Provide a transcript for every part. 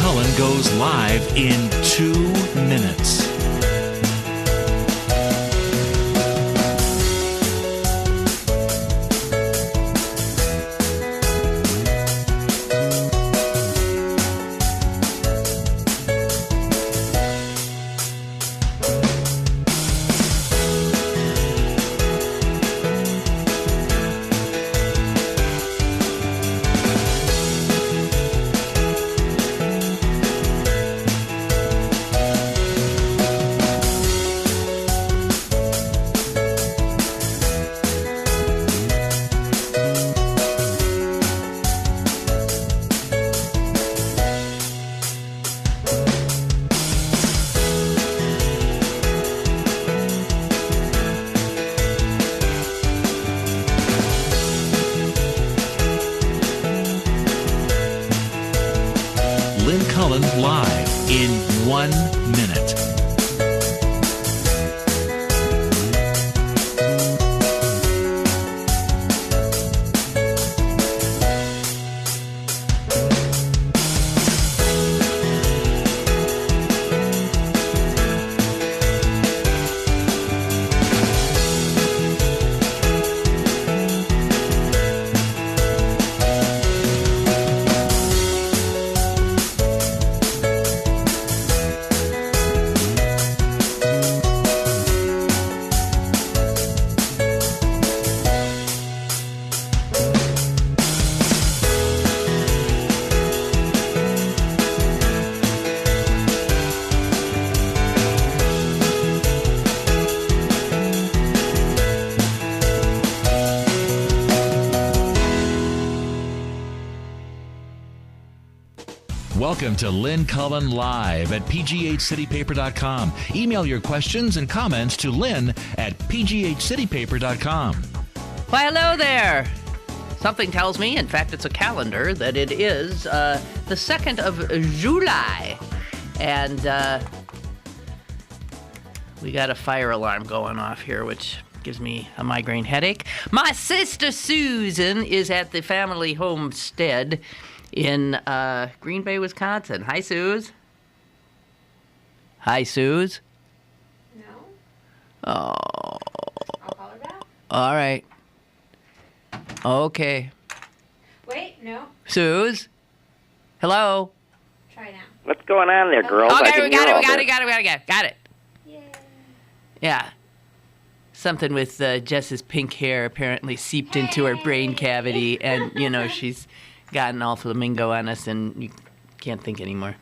Cullen goes live in 2 minutes. Lynn Cullen live in 1 minute. Welcome to Lynn Cullen Live at pghcitypaper.com. Email your questions and comments to Lynn at pghcitypaper.com. Why, hello there. Something tells me, in fact, it's a calendar, that it is the 2nd of July. And we got a fire alarm going off here, which gives me a migraine headache. My sister Susan is at the family homestead in Green Bay, Wisconsin. Hi, Suze. Hi, Suze. No. Oh. I'll call her back. All right. Okay. Wait, no. Suze? Hello? Try now. What's going on there, girls? I Okay, can we got hear it, all we got this. it, got it, got it, got it. Got it. Yay. Yeah. Something with Jess's pink hair apparently seeped into her brain cavity, and, you know, she's gotten all flamingo on us, and you can't think anymore.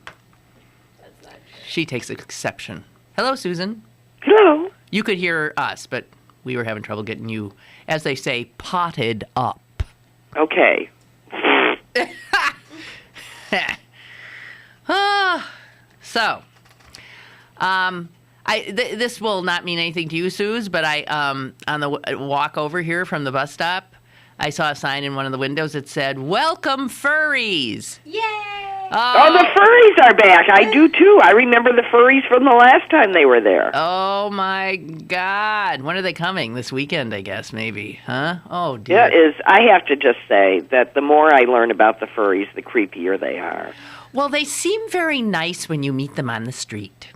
That's not true. She takes exception. Hello, Susan. Hello. You could hear us, but we were having trouble getting you, as they say, potted up. Okay. So, this will not mean anything to you, Suze, but on the walk over here from the bus stop, I saw a sign in one of the windows that said, "Welcome, Furries." Yay! Oh, the furries are back. I do, too. I remember the furries from the last time they were there. Oh, my God. When are they coming? This weekend, I guess, maybe. Huh? Oh, dear. Yeah, I have to just say that the more I learn about the furries, the creepier they are. Well, they seem very nice when you meet them on the street.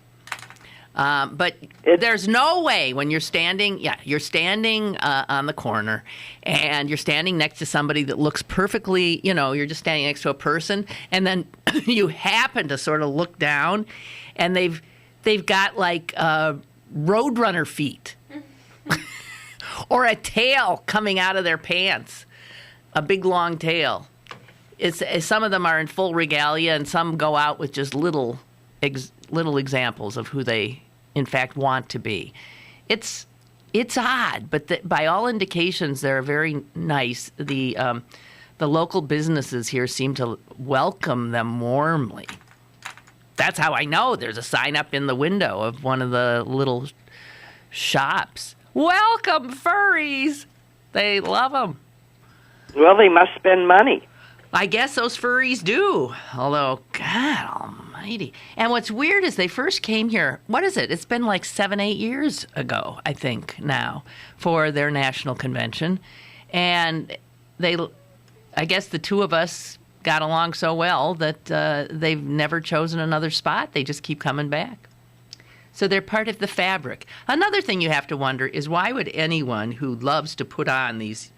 But there's no way when you're standing on the corner and you're standing next to somebody that looks perfectly, you're just standing next to a person, and then you happen to sort of look down and they've got like roadrunner feet or a tail coming out of their pants, a big long tail. Some of them are in full regalia and some go out with just little examples of who they in fact want to be. It's odd, but by all indications, they're very nice. The local businesses here seem to welcome them warmly. That's how I know. There's a sign up in the window of one of the little shops. Welcome, furries. They love them. Well, they must spend money. I guess those furries do. Although, God almighty. And what's weird is they first came here, what is it? It's been like 7-8 years ago, I think, now, for their national convention. And I guess the two of us got along so well that they've never chosen another spot. They just keep coming back. So they're part of the fabric. Another thing you have to wonder is why would anyone who loves to put on these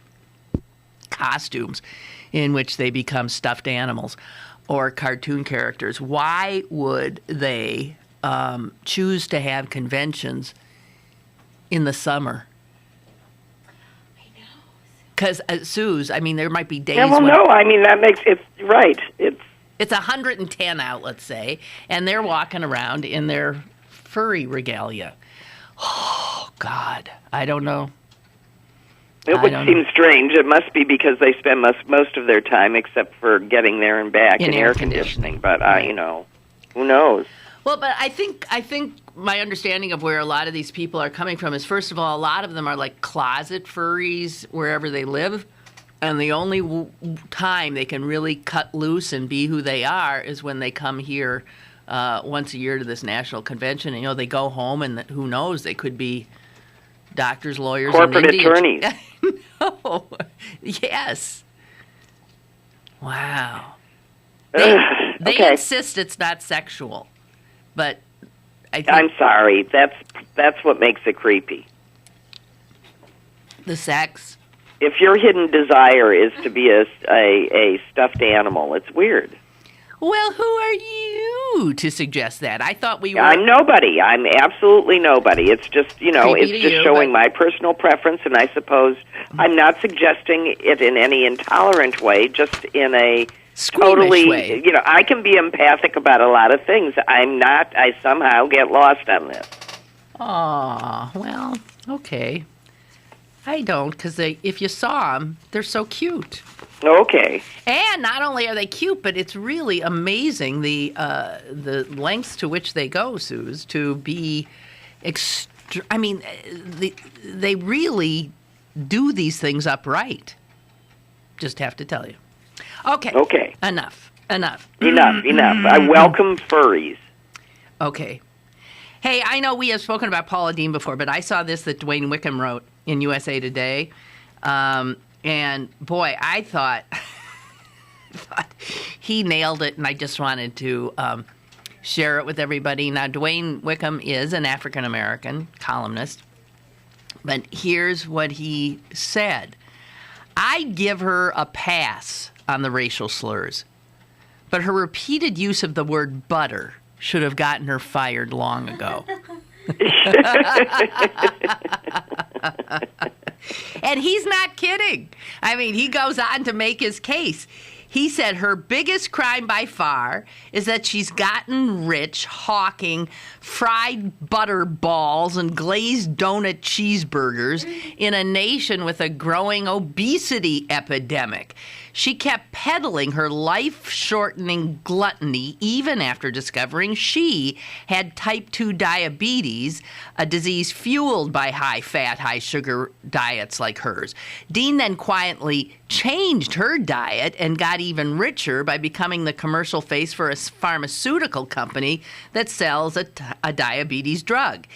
costumes in which they become stuffed animals or cartoon characters, why would they choose to have conventions in the summer? Because, Suze, I mean, there might be days when... no, I mean, that makes... It's right. It's 110 out, let's say, and they're walking around in their furry regalia. Oh, God. I don't know. It would seem strange. It must be because they spend most of their time, except for getting there and back, in air conditioning. But, who knows? Well, but I think my understanding of where a lot of these people are coming from is, first of all, a lot of them are like closet furries wherever they live, and the only time they can really cut loose and be who they are is when they come here once a year to this national convention. And, they go home, and who knows, they could be doctors, lawyers, corporate and attorneys. No. Yes. Wow. They insist it's not sexual. But I'm sorry. That's what makes it creepy. The sex. If your hidden desire is to be a stuffed animal, it's weird. Well, who are you to suggest that? I thought we were... I'm nobody. I'm absolutely nobody. It's just, it's just showing my personal preference, and I suppose I'm not suggesting it in any intolerant way, just in a... Squeamish way. I can be empathic about a lot of things. I'm not. I somehow get lost on this. Oh, well, okay. I don't, because if you saw them, they're so cute. Okay. And not only are they cute, but it's really amazing the lengths to which they go, Suze, to be I mean, they really do these things upright. Just have to tell you. Okay. Enough. Enough. I welcome furries. Okay. Hey, I know we have spoken about Paula Deen before, but I saw this that Dwayne Wickham wrote in USA Today. And, boy, I thought he nailed it, and I just wanted to share it with everybody. Now, Dwayne Wickham is an African-American columnist, but here's what he said. I'd give her a pass on the racial slurs, but her repeated use of the word butter should have gotten her fired long ago. And he's not kidding. I mean, he goes on to make his case. He said her biggest crime by far is that she's gotten rich hawking fried butter balls and glazed donut cheeseburgers in a nation with a growing obesity epidemic. She kept peddling her life-shortening gluttony even after discovering she had type 2 diabetes, a disease fueled by high-fat, high-sugar diets like hers. Deen then quietly changed her diet and got even richer by becoming the commercial face for a pharmaceutical company that sells a diabetes drug.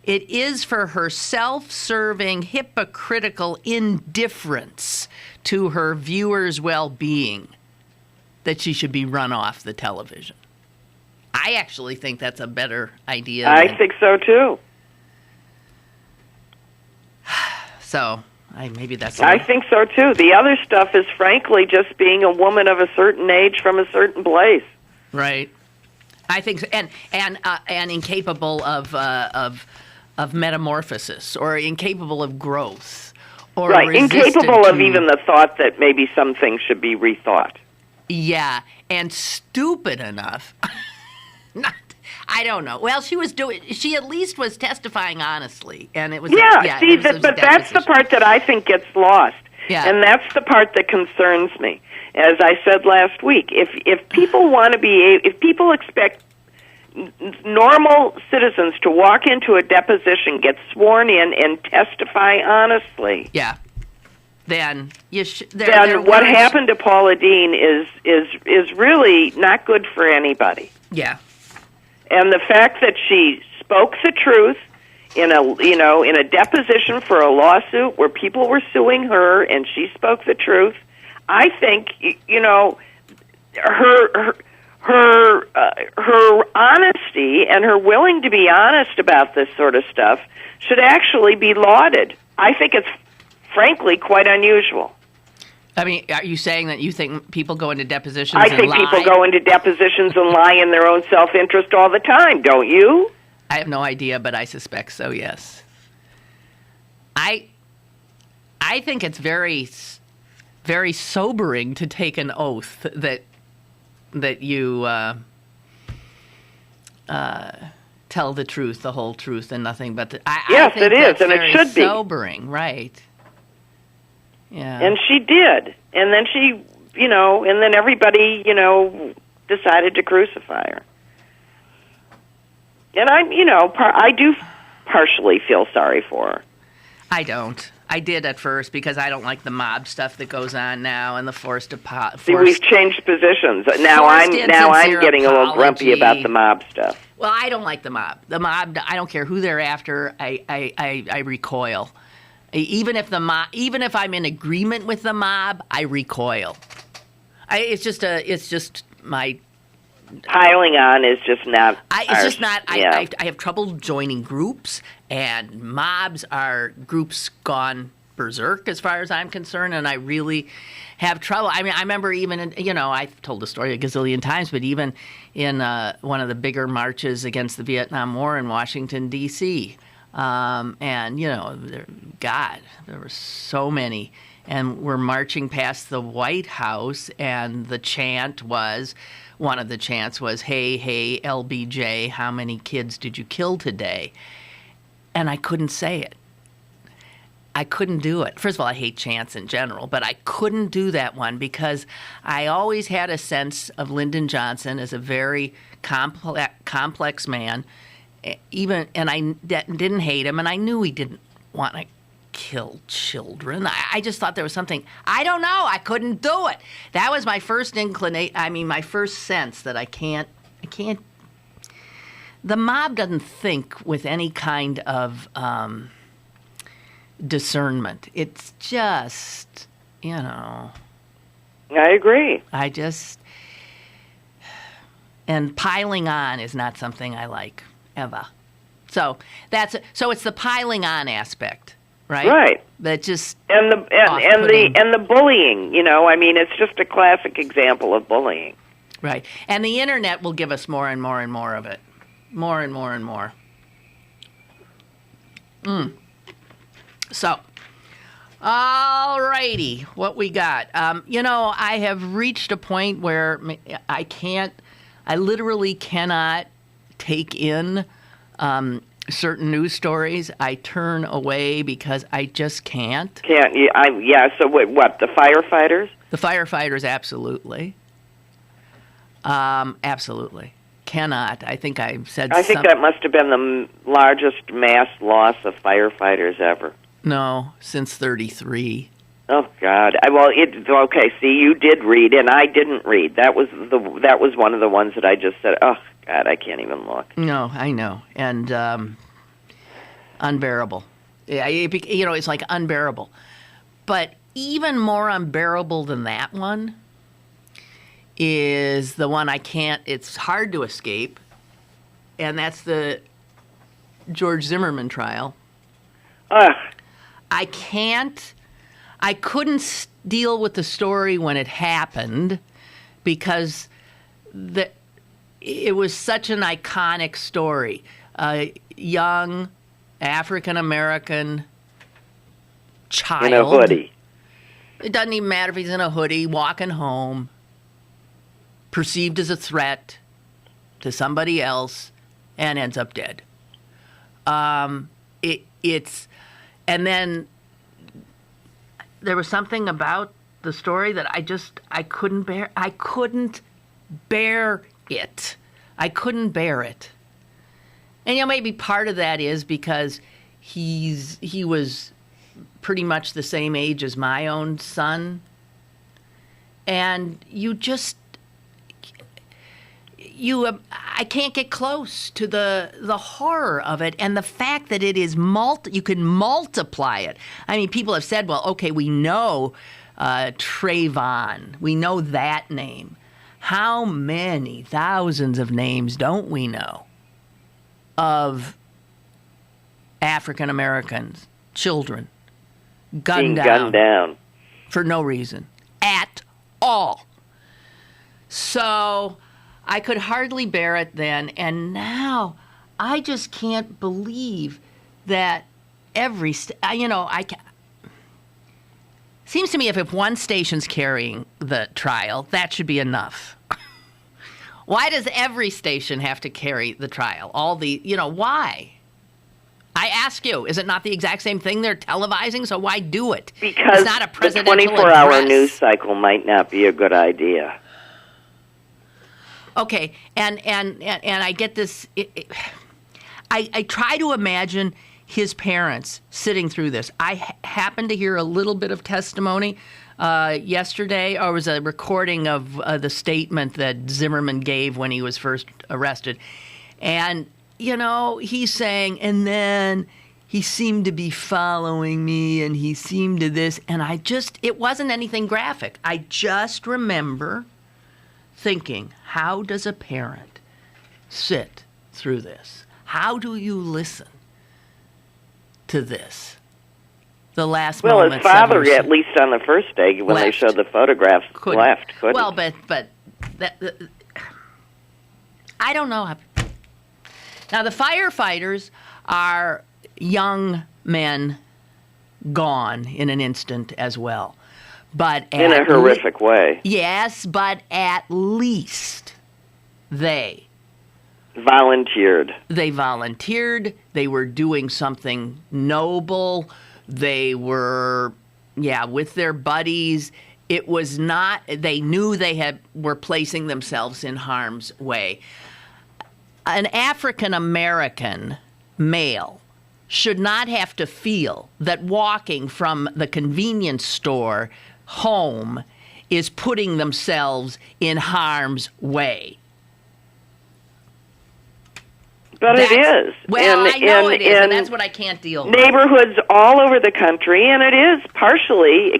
It is for her self-serving, hypocritical indifference to her viewers' well-being that she should be run off the television. I actually think that's a better idea. I think so, too. So, maybe that's... I think so, too. The other stuff is, frankly, just being a woman of a certain age from a certain place. Right. I think so. And incapable of metamorphosis or incapable of growth. Or right, incapable of even the thought that maybe some things should be rethought. Yeah, and stupid enough. I don't know. Well, she at least was testifying honestly, and it was but that's the part that I think gets lost. Yeah. And that's the part that concerns me. As I said last week, if people want to if people expect normal citizens to walk into a deposition, get sworn in, and testify honestly. Yeah. Then what happened to Paula Deen is really not good for anybody. Yeah. And the fact that she spoke the truth in a deposition for a lawsuit where people were suing her, and she spoke the truth, I think her honesty and her willing to be honest about this sort of stuff should actually be lauded. I think it's frankly quite unusual. I mean, are you saying that you think people go into depositions I think people go into depositions and lie in their own self-interest all the time, don't you? I have no idea, but I suspect so, yes. I think it's very, very sobering to take an oath that you tell the truth, the whole truth, and nothing but the... Yes, I think it is, that's and it very should be. sobering, right. Yeah. And she did. And then she, and then everybody, decided to crucify her. And I do partially feel sorry for her. I don't. I did at first because I don't like the mob stuff that goes on now and the forced See, we've changed positions. Now I'm getting a little grumpy about the mob stuff. Well, I don't like the mob. The mob, I don't care who they're after. I recoil. Even if I'm in agreement with the mob, I recoil. It's just my piling on is just not. I have trouble joining groups, and mobs are groups gone berserk as far as I'm concerned, and I really have trouble. I mean, I remember even I've told the story a gazillion times, but even in one of the bigger marches against the Vietnam War in Washington D.C. And there were so many, and we're marching past the White House, and one of the chants was, hey, LBJ, how many kids did you kill today? And I couldn't say it. I couldn't do it. First of all, I hate chants in general, but I couldn't do that one because I always had a sense of Lyndon Johnson as a very complex man. And I didn't hate him, and I knew he didn't want to kill children. I just thought there was something. I don't know. I couldn't do it. That was my first my first sense that I can't. The mob doesn't think with any kind of discernment. It's just, I agree. And piling on is not something I like. Ever. So it's the piling on aspect, right? Right. That just and the bullying. It's just a classic example of bullying. Right. And the internet will give us more and more and more of it, more and more and more. So, all righty, what we got? I have reached a point where I literally cannot take in certain news stories. I turn away because I just can't. Can't you? So what? The firefighters? The firefighters, absolutely. Absolutely. Cannot. I think I said I think that must have been the largest mass loss of firefighters ever. No, since 1933. Oh God! Okay. See, you did read, and I didn't read. That was one of the ones that I just said. Oh God, I can't even look. No, I know, and unbearable. It's like unbearable. But even more unbearable than that one is the one I can't. It's hard to escape, and that's the George Zimmerman trial. I couldn't deal with the story when it happened because it was such an iconic story. A young African-American child. In a hoodie. It doesn't even matter if he's in a hoodie, walking home, perceived as a threat to somebody else, and ends up dead. And then there was something about the story that I couldn't bear. I couldn't bear it. I couldn't bear it. And maybe part of that is because he was pretty much the same age as my own son. And I can't get close to the horror of it and the fact that it is you can multiply it. I mean, people have said, well, okay, we know Trayvon. We know that name. How many thousands of names don't we know of African Americans, children, gunned down for no reason at all? So I could hardly bear it then, and now I just can't believe that every seems to me if one station's carrying the trial, that should be enough. Why does every station have to carry the trial? Why? I ask you, is it not the exact same thing they're televising? So why do it? Because it's not a presidential the 24-hour address. news cycle might not be a good idea. Okay, and I get this. I try to imagine his parents sitting through this. I happened to hear a little bit of testimony yesterday, or it was a recording of the statement that Zimmerman gave when he was first arrested. And, he's saying, and then he seemed to be following me, and he seemed to this, and it wasn't anything graphic. I just remember thinking, how does a parent sit through this? How do you listen to this? The last moment. Well, his father, at least on the first day, when they showed the photographs, left. Couldn't. Well, but I don't know. Now, the firefighters are young men gone in an instant as well. But in a horrific way. Yes, but at least they volunteered. They volunteered. They were doing something noble. They were, with their buddies. It was not, they knew they were placing themselves in harm's way. An African American male should not have to feel that walking from the convenience store home is putting themselves in harm's way. But it is. Well, I know it is, and that's what I can't deal with. Neighborhoods all over the country, and it is partially,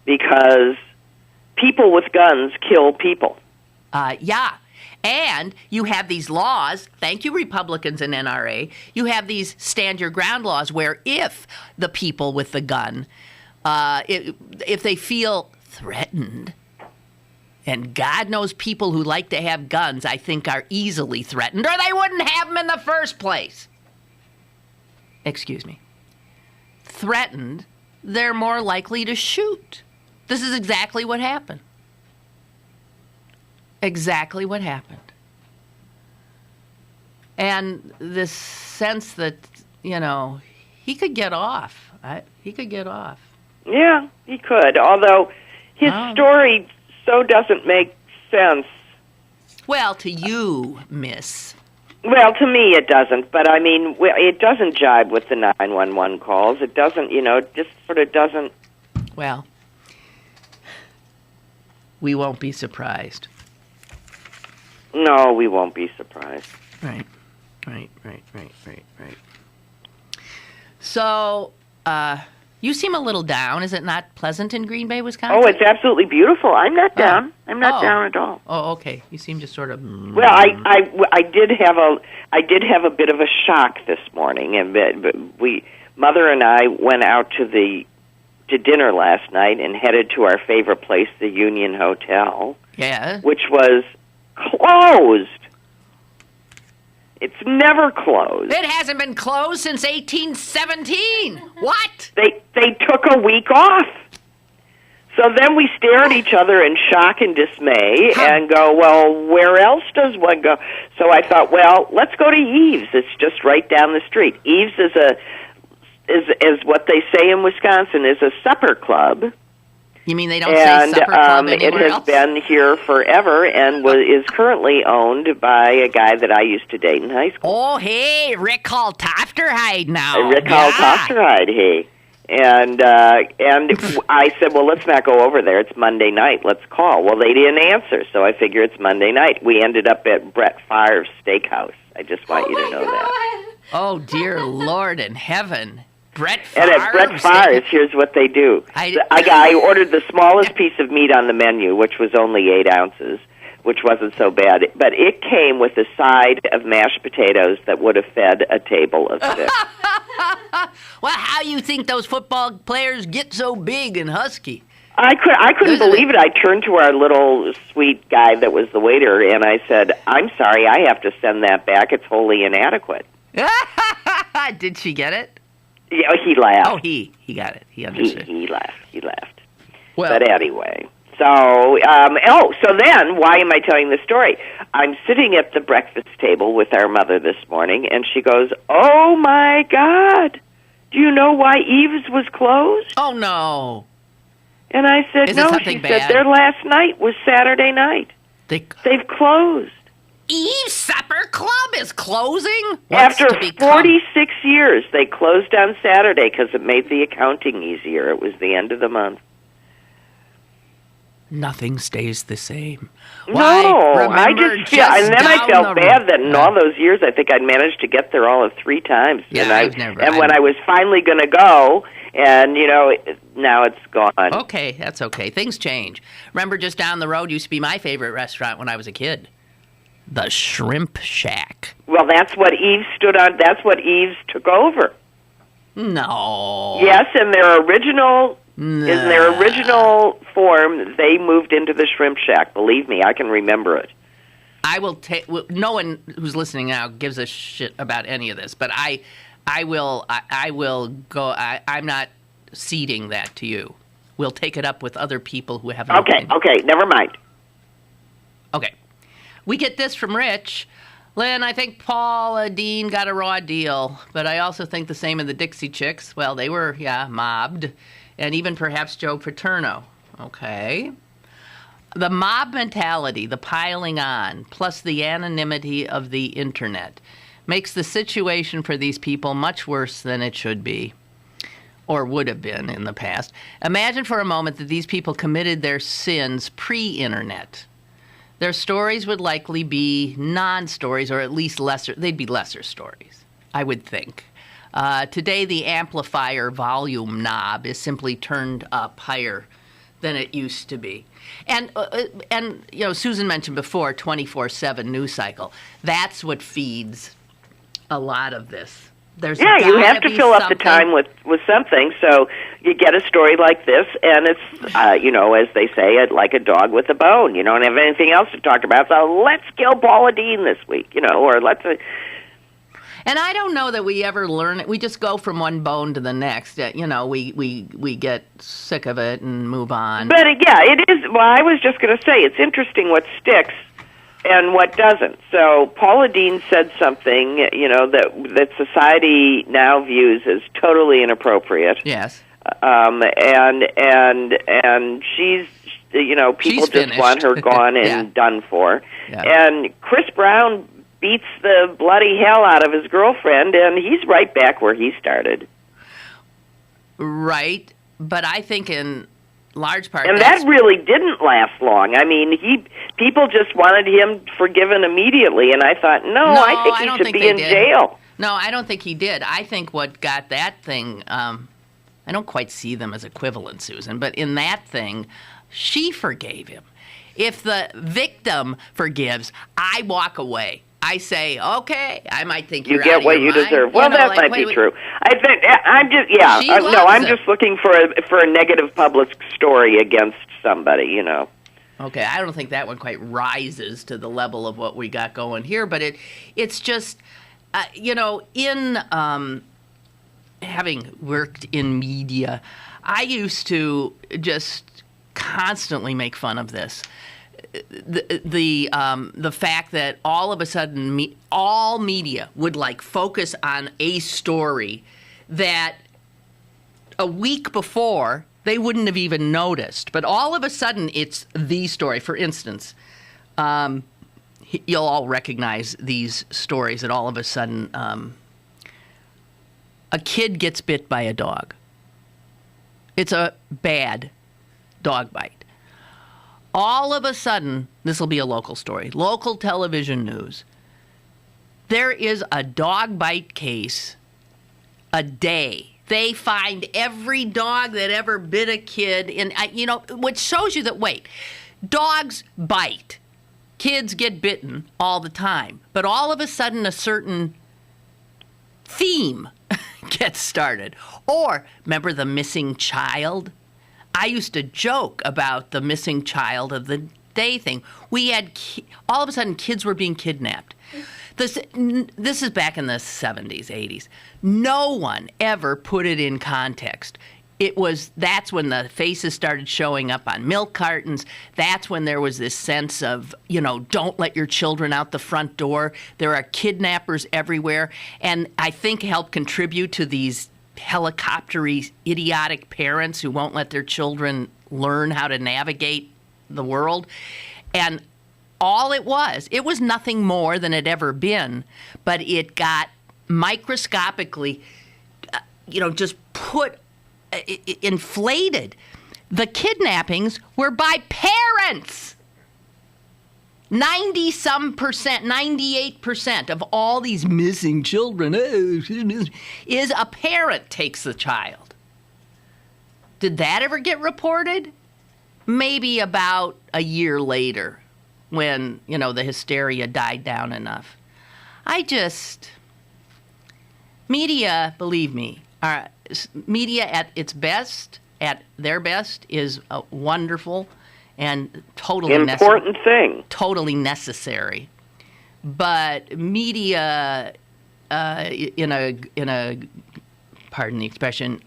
because people with guns kill people. And you have these laws, thank you Republicans and NRA, you have these stand your ground laws where if the people with the gun, if they feel threatened, and God knows people who like to have guns, I think, are easily threatened, or they wouldn't have them in the first place. Excuse me. Threatened, they're more likely to shoot. This is exactly what happened. Exactly what happened. And this sense that, he could get off. He could get off. Yeah, he could, although his story so doesn't make sense. Well, to you, miss. Well, to me it doesn't, but it doesn't jibe with the 911 calls. It doesn't, it just sort of doesn't. Well, we won't be surprised. No, we won't be surprised. Right. So, you seem a little down. Is it not pleasant in Green Bay, Wisconsin? Oh, it's absolutely beautiful. I'm not down. I'm not down at all. Oh, okay. You seem just sort of. Well, I did have a bit of a shock this morning, and Mother and I went out to dinner last night and headed to our favorite place, the Union Hotel. Yeah. Which was closed. It's never closed. It hasn't been closed since 1817. What? They took a week off. So then we stare at each other in shock and dismay and go, well, where else does one go? So I thought, well, let's go to Eve's. It's just right down the street. Eve's is what they say in Wisconsin, is a supper club. You mean they don't say supper club anywhere else? It has been here forever and is currently owned by a guy that I used to date in high school. Oh, hey, Rick Hall Tofterhide now. Rick Hall Tofterhide, hey. And I said, well, let's not go over there. It's Monday night. Let's call. Well, they didn't answer, so I figure it's Monday night. We ended up at Brett Favre's Steakhouse. I just want you to know that. Oh, dear Lord in heaven. Brett And at Brett Favre's Favre's, here's what they do. I ordered the smallest piece of meat on the menu, which was only 8 ounces, which wasn't so bad. But it came with a side of mashed potatoes that would have fed a table of 6. Well, how you think those football players get so big and husky? I couldn't believe it. I turned to our little sweet guy that was the waiter, and I said, "I'm sorry, I have to send that back. It's wholly inadequate." Did she get it? Yeah, he laughed. Oh, he got it. He understood. He laughed. Well, But anyway, so so then, why am I telling this story? I'm sitting at the breakfast table with our mother this morning, and she goes, "Oh my God, do you know why Eve's was closed?" oh no. And I said, Is it "No." something She bad? said, "Their last night was Saturday night. They've closed." Eve's Supper Club is closing? What's After to become? 46 years, they closed on Saturday because it made the accounting easier. It was the end of the month. Nothing stays the same. No, Why? I Remember just feel, and then I down felt the bad that in road. all those years, I think I'd managed to get there all of 3 times. Yeah, and I've never. And when I was finally going to go, and now it's gone. Okay, that's okay. Things change. Remember, just down the road used to be my favorite restaurant when I was a kid, the Shrimp Shack. Well, that's what Eve stood on. That's what Eve's took over. No. Yes, in their original form, they moved into the Shrimp Shack. Believe me, I can remember it. I will take. No one who's listening now gives a shit about any of this, but I will go. I'm not ceding that to you. We'll take it up with other people who have an opinion. Okay, never mind. Okay. We get this from Rich. Lynn, I think Paula Deen got a raw deal, but I also think the same of the Dixie Chicks. Well, they were, mobbed. And even perhaps Joe Paterno. Okay. The mob mentality, the piling on, plus the anonymity of the internet, makes the situation for these people much worse than it should be, or would have been in the past. Imagine for a moment that these people committed their sins pre-internet. Their stories would likely be non-stories, or at least lesser. They'd be lesser stories, I would think. Today, the amplifier volume knob is simply turned up higher than it used to be. And Susan mentioned before, 24/7 news cycle. That's what feeds a lot of this. You have to fill up the time with something. So you get a story like this, and it's, as they say, like a dog with a bone. You don't have anything else to talk about, so let's kill Paula Deen this week, or let's... And I don't know that we ever learn it. We just go from one bone to the next. We get sick of it and move on. But, it is... Well, I was just going to say, it's interesting what sticks and what doesn't. So Paula Deen said something, that society now views as totally inappropriate. Yes. And she's, people she's just finished. want her gone and done for. Yeah. And Chris Brown beats the bloody hell out of his girlfriend, and he's right back where he started. Right, but I think in large part... And that really didn't last long. I mean, people just wanted him forgiven immediately, and I thought, I think he should be in jail. No, I don't think he did. I think what got that thing... I don't quite see them as equivalent, Susan, but in that thing, she forgave him. If the victim forgives, I walk away. I say, okay, I might think you you're get out of what your you mind. deserve. Well, that might be true. I think I'm just I'm just looking for a negative public story against somebody. Okay, I don't think that one quite rises to the level of what we got going here, but it's just in having worked in media, I used to just constantly make fun of this. The fact that all of a sudden all media would focus on a story that a week before they wouldn't have even noticed, but all of a sudden it's the story. For instance, you'll all recognize these stories that all of a sudden a kid gets bit by a dog. It's a bad dog bite. All of a sudden, this will be a local story, local television news. There is a dog bite case a day They find every dog that ever bit a kid, and which shows you that, wait, dogs bite. Kids get bitten all the time. But all of a sudden, a certain theme gets started. Or, remember the missing child? I used to joke about the missing child of the day thing. We had, all of a sudden, kids were being kidnapped. This is back in the 70s, 80s. No one ever put it in context. That's when the faces started showing up on milk cartons. That's when there was this sense of, don't let your children out the front door. There are kidnappers everywhere. And I think helped contribute to these helicoptery, idiotic parents who won't let their children learn how to navigate the world. And all it was nothing more than it ever been, but it got microscopically, just inflated. The kidnappings were by parents. 90-some percent, 98% of all these missing children is a parent takes the child. Did that ever get reported? Maybe about a year later, when, the hysteria died down enough. Media, believe me, media at its best, at their best, is wonderful and totally important thing. Totally necessary. But media, in a pardon the expression,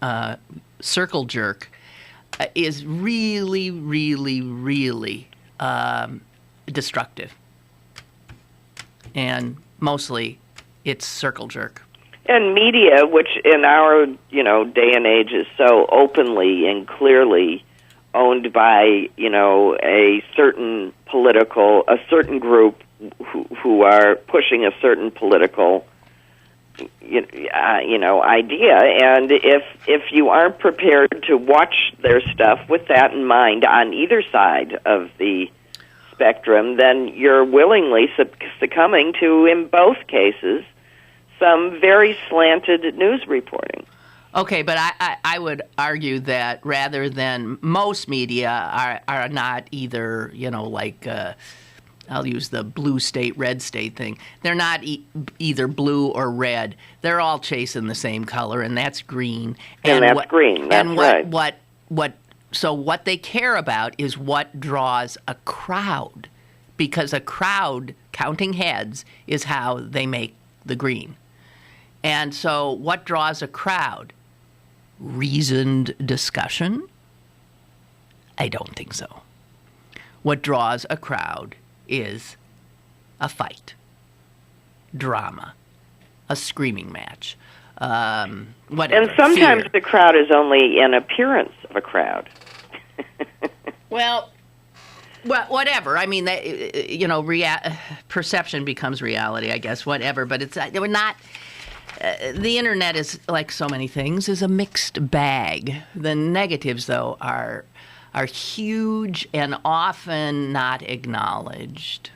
circle jerk, is really, really, really destructive. And mostly it's circle jerk. And media, which in our, day and age is so openly and clearly owned by, a certain group who are pushing a certain political, idea. And if you aren't prepared to watch their stuff with that in mind on either side of the spectrum, then you're willingly succumbing to, in both cases, some very slanted news reporting. Okay, but I would argue that rather than most media are not either, I'll use the blue state, red state thing. They're not either blue or red. They're all chasing the same color, and that's green. Green. That's right. So what they care about is what draws a crowd, because a crowd counting heads is how they make the green. And so what draws a crowd? Reasoned discussion? I don't think so. What draws a crowd is a fight, drama, a screaming match, whatever. And sometimes fear. The crowd is only an appearance of a crowd. Well, whatever. I mean, perception becomes reality, I guess. Whatever. But we're not. The internet is, like so many things, is a mixed bag. The negatives, though, are huge and often not acknowledged.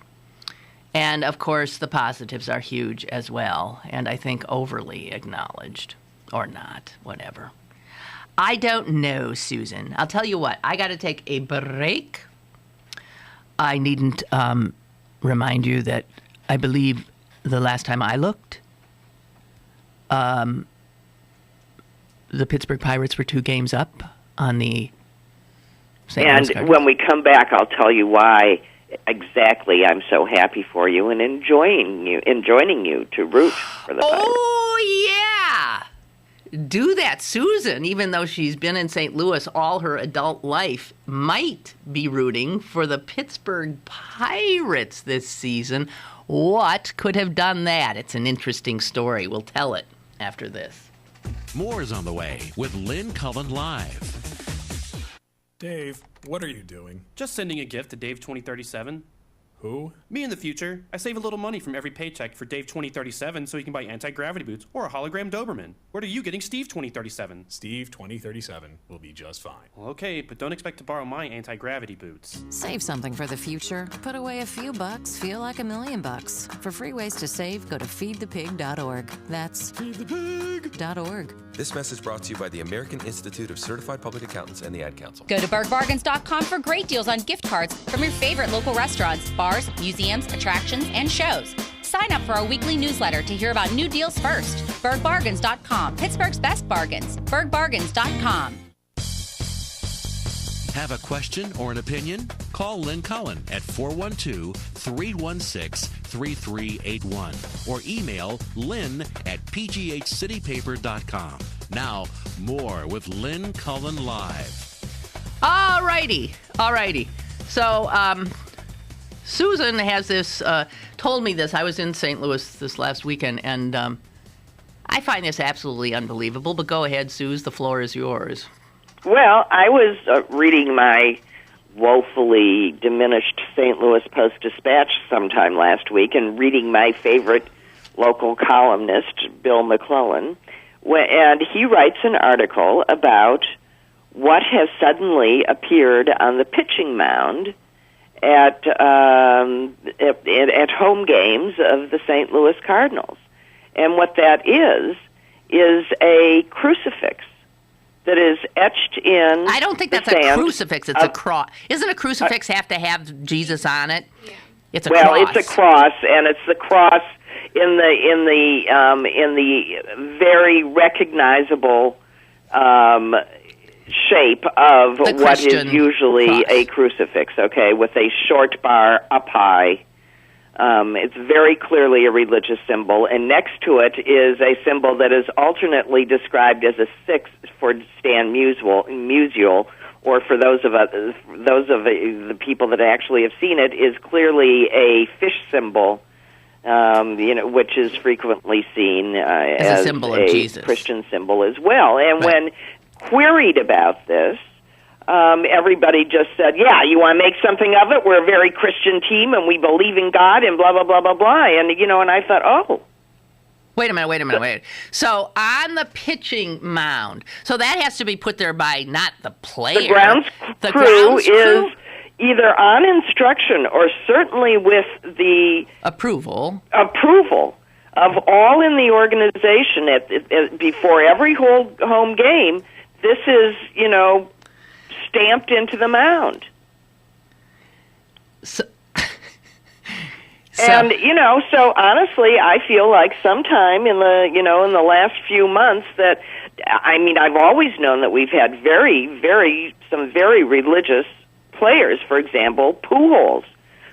And, of course, the positives are huge as well, and I think overly acknowledged. Or not, whatever. I don't know, Susan. I'll tell you what, I got to take a break. I needn't remind you that I believe the last time I looked, the Pittsburgh Pirates were 2 games up on the St. Louis Cardinals. And when we come back, I'll tell you why exactly I'm so happy for you and joining you to root for the Pirates. Oh, yeah. Do that. Susan, even though she's been in St. Louis all her adult life, might be rooting for the Pittsburgh Pirates this season. What could have done that? It's an interesting story. We'll tell it after this. More is on the way with Lynn Cullen Live. Dave, what are you doing? Just sending a gift to Dave 2037. Who? Me in the future. I save a little money from every paycheck for Dave 2037 so he can buy anti-gravity boots or a hologram Doberman. Where are you getting Steve 2037? Steve 2037 will be just fine. Well, okay, but don't expect to borrow my anti-gravity boots. Save something for the future. Put away a few bucks. Feel like $1,000,000. For free ways to save, go to feedthepig.org. That's feedthepig.org. This message brought to you by the American Institute of Certified Public Accountants and the Ad Council. Go to birdbargains.com for great deals on gift cards from your favorite local restaurants, bars, museums, attractions, and shows. Sign up for our weekly newsletter to hear about new deals first. Birdbargains.com, Pittsburgh's best bargains. Birdbargains.com. Have a question or an opinion? Call Lynn Cullen at 412-316-3381 or email lynn at pghcitypaper.com. Now, more with Lynn Cullen Live. All righty. So, Susan has this, told me this. I was in St. Louis this last weekend, and I find this absolutely unbelievable. But go ahead, Suze. The floor is yours. Well, I was reading my woefully diminished St. Louis Post-Dispatch sometime last week and reading my favorite local columnist, Bill McClellan, and he writes an article about what has suddenly appeared on the pitching mound at home games of the St. Louis Cardinals. And what that is a crucifix that is etched in. I don't think that's a crucifix. It's a cross. Isn't a crucifix have to have Jesus on it? Yeah. It's a cross. Well, it's a cross, and it's the cross in the very recognizable shape of what is usually a crucifix. Okay, with a short bar up high. It's very clearly a religious symbol, and next to it is a symbol that is alternately described as a 6 for Stan Musial, or for those of the people that actually have seen it, is clearly a fish symbol, which is frequently seen as a symbol of Jesus. Christian symbol as well. And when queried about this, everybody just said, yeah, you want to make something of it? We're a very Christian team, and we believe in God, and blah, blah, blah, blah, blah. And, and I thought, oh. Wait a minute. So on the pitching mound, so that has to be put there by not the player. The grounds crew is either on instruction or certainly with the approval of all in the organization before every home game. This is, stamped into the mound. So honestly, I feel like sometime in the last few months that, I've always known that we've had some very religious players. For example, Pujols,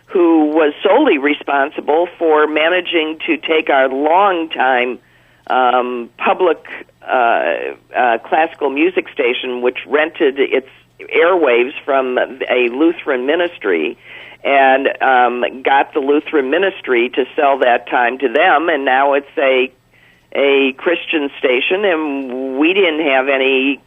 who was solely responsible for managing to take our longtime public classical music station, which rented its airwaves from a Lutheran ministry, and got the Lutheran ministry to sell that time to them, and now it's a Christian station, and we didn't have any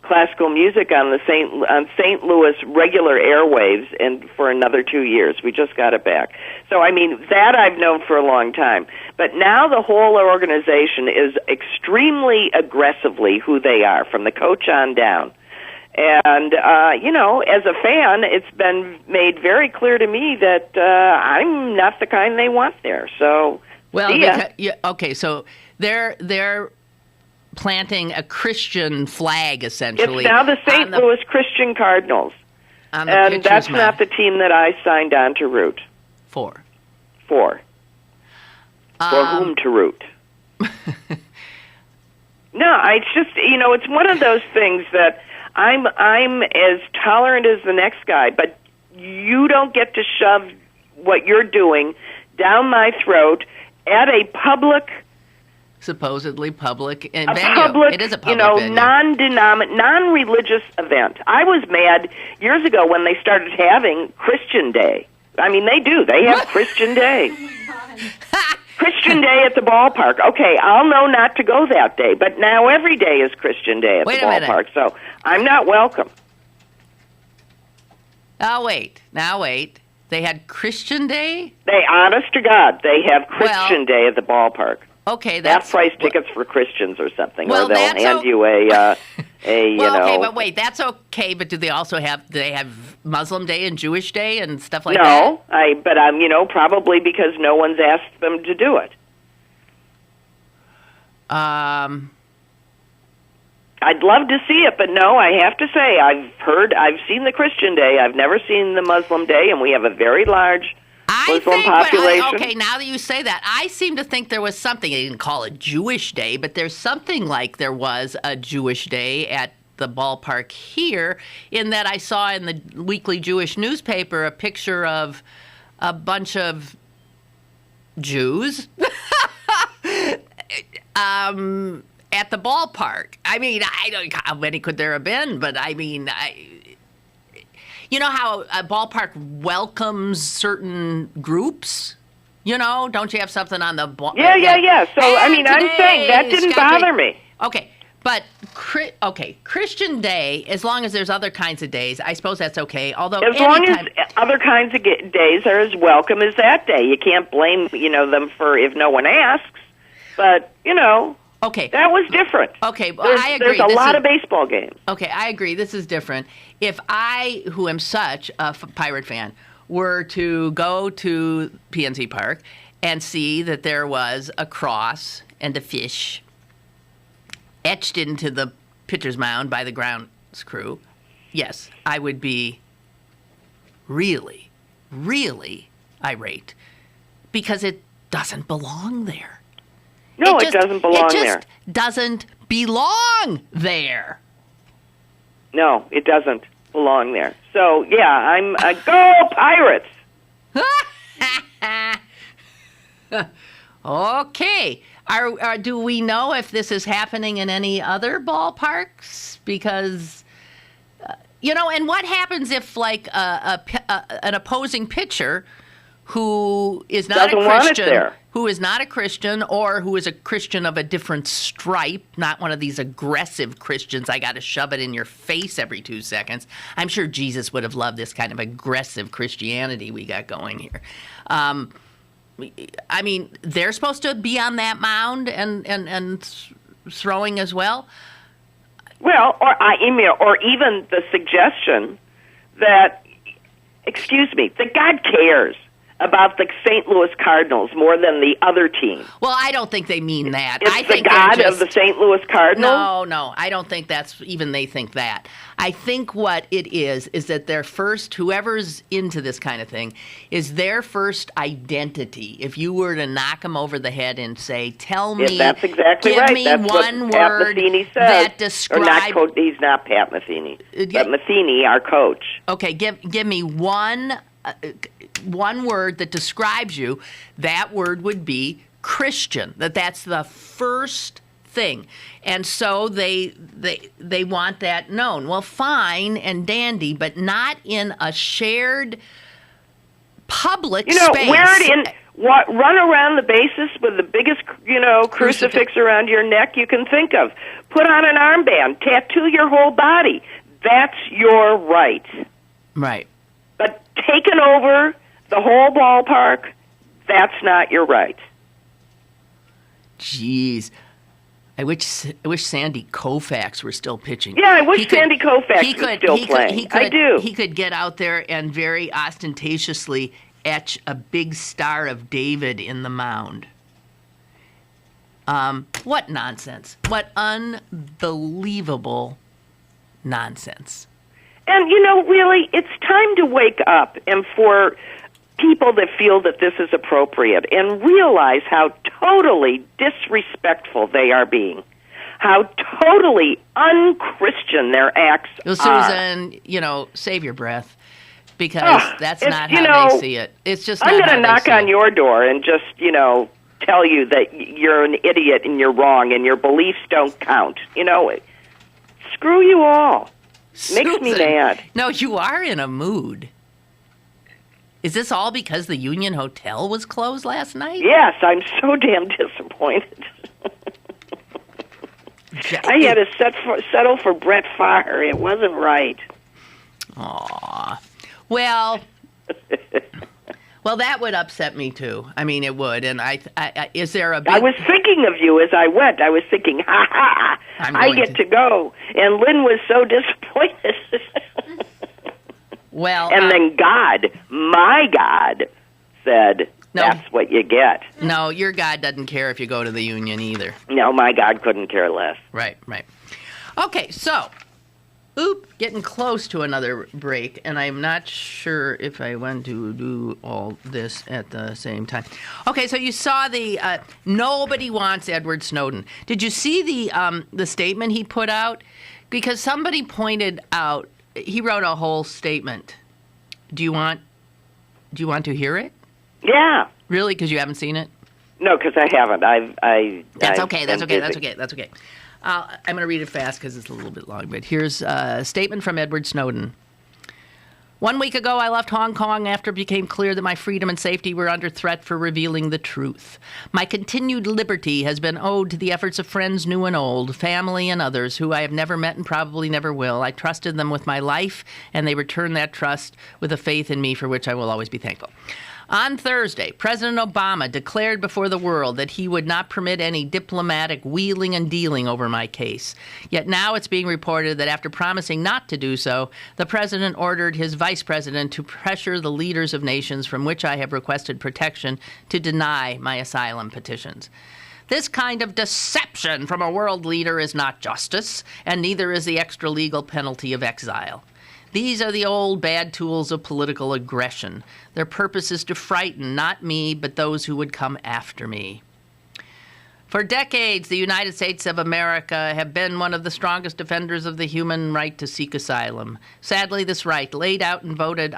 classical music on St. Louis regular airwaves and for another 2 years. We just got it back. So that I've known for a long time. But now the whole organization is extremely aggressively who they are, from the coach on down. And, as a fan, it's been made very clear to me that I'm not the kind they want there. So, so they're planting a Christian flag, essentially. It's now the St. Louis Christian Cardinals. And that's not the team that I signed on to root. For whom to root. No, it's just, it's one of those things that I'm as tolerant as the next guy, but you don't get to shove what you're doing down my throat at a public, supposedly public venue. It is a public venue. Non-religious event. I was mad years ago when they started having Christian Day. They do. They have Christian Day. Christian Day at the ballpark. Okay, I'll know not to go that day, but now every day is Christian Day at the ballpark, so I'm not welcome. Now wait. They had Christian Day? Honest to God, they have Christian Day at the ballpark. Okay, that's half-price tickets for Christians or something, well, or they'll hand you a well, you know. Okay, but wait, that's okay. But do they have Muslim Day and Jewish Day and stuff like that? No, but probably because no one's asked them to do it. I'd love to see it, but no, I have to say I've seen the Christian Day. I've never seen the Muslim Day, and we have a very large Muslim population. Okay, now that you say that, I seem to think there was something. They didn't call it Jewish Day, but there's something like there was a Jewish Day at the ballpark here, in that I saw in the weekly Jewish newspaper a picture of a bunch of Jews at the ballpark. I mean, I don't know how many could there have been, but I mean, you know how a ballpark welcomes certain groups? Don't you have something on the ball? Yeah. So, I mean, I'm saying that didn't bother me. Okay, but Christian Day, as long as there's other kinds of days, I suppose that's okay. Although as long as other kinds of days are as welcome as that day, you can't blame them for if no one asks. But okay, that was different. Okay, well, I agree. There's a lot of baseball games. Okay, I agree. This is different. If I, who am such a Pirate fan, were to go to PNC Park and see that there was a cross and a fish etched into the pitcher's mound by the grounds crew, yes, I would be really, really irate, because it doesn't belong there. No, it doesn't belong there. It just doesn't belong there. No, it doesn't belong there. So, yeah, I'm go Pirates! Okay. Do we know if this is happening in any other ballparks? Because, and what happens if, like, an opposing pitcher who is not doesn't a Christian, or who is a Christian of a different stripe, not one of these aggressive Christians, I got to shove it in your face every 2 seconds. I'm sure Jesus would have loved this kind of aggressive Christianity we got going here. I mean, they're supposed to be on that mound and throwing as well? Well, or even the suggestion that, excuse me, that God cares about the St. Louis Cardinals more than the other team. Well, I don't think they mean that. It's I the think God of the St. Louis Cardinals? No, I don't think that's even they think that. I think what it is that their first, whoever's into this kind of thing, is their first identity. If you were to knock them over the head and say, tell me, that's exactly give right. me That's one what Pat word Metheny says. that describes... He's not Pat Metheny, but Metheny, our coach. Okay, give me one word that describes you. That word would be Christian. That's the first thing. And so they want that known. Well, fine and dandy, but not in a shared public space. Wear it in. Run around the bases with the biggest, crucifix around your neck you can think of. Put on an armband. Tattoo your whole body. That's your right. Right. But taking over the whole ballpark, that's not your right. Jeez. I wish Sandy Koufax were still pitching. Yeah, I wish Sandy Koufax was still playing. I do. He could get out there and very ostentatiously etch a big Star of David in the mound. What nonsense. What unbelievable nonsense. And, really, it's time to wake up and for people that feel that this is appropriate and realize how totally disrespectful they are being, how totally unchristian their acts are. Susan, save your breath, because that's not how they see it. It's just not I'm going to how knock on your door and just, tell you that you're an idiot and you're wrong and your beliefs don't count. Screw you all. Susan, makes me mad. No, you are in a mood. Is this all because the Union Hotel was closed last night? Yes, I'm so damn disappointed. I had to settle for Brett Favre. It wasn't right. Aw. Well, that would upset me too. I mean, it would. And is there a big... I was thinking of you as I went. I was thinking, I get to go. And Lynn was so disappointed. Well, and then God, my God, said, that's what you get. No, your God doesn't care if you go to the union either. No, my God couldn't care less. Right. Okay, so... getting close to another break, and I'm not sure if I want to do all this at the same time. Okay, so you saw the nobody wants Edward Snowden. Did you see the statement he put out? Because somebody pointed out he wrote a whole statement. Do you want to hear it? Yeah. Really? Because you haven't seen it? No, because I haven't. That's okay. I'm going to read it fast because it's a little bit long, but here's a statement from Edward Snowden. 1 week ago, I left Hong Kong after it became clear that my freedom and safety were under threat for revealing the truth. My continued liberty has been owed to the efforts of friends new and old, family and others who I have never met and probably never will. I trusted them with my life, and they returned that trust with a faith in me for which I will always be thankful. On Thursday, President Obama declared before the world that he would not permit any diplomatic wheeling and dealing over my case. Yet now it's being reported that after promising not to do so, the president ordered his vice president to pressure the leaders of nations from which I have requested protection to deny my asylum petitions. This kind of deception from a world leader is not justice, and neither is the extra-legal penalty of exile. These are the old bad tools of political aggression. Their purpose is to frighten not me, but those who would come after me. For decades, the United States of America have been one of the strongest defenders of the human right to seek asylum. Sadly, this right, laid out and voted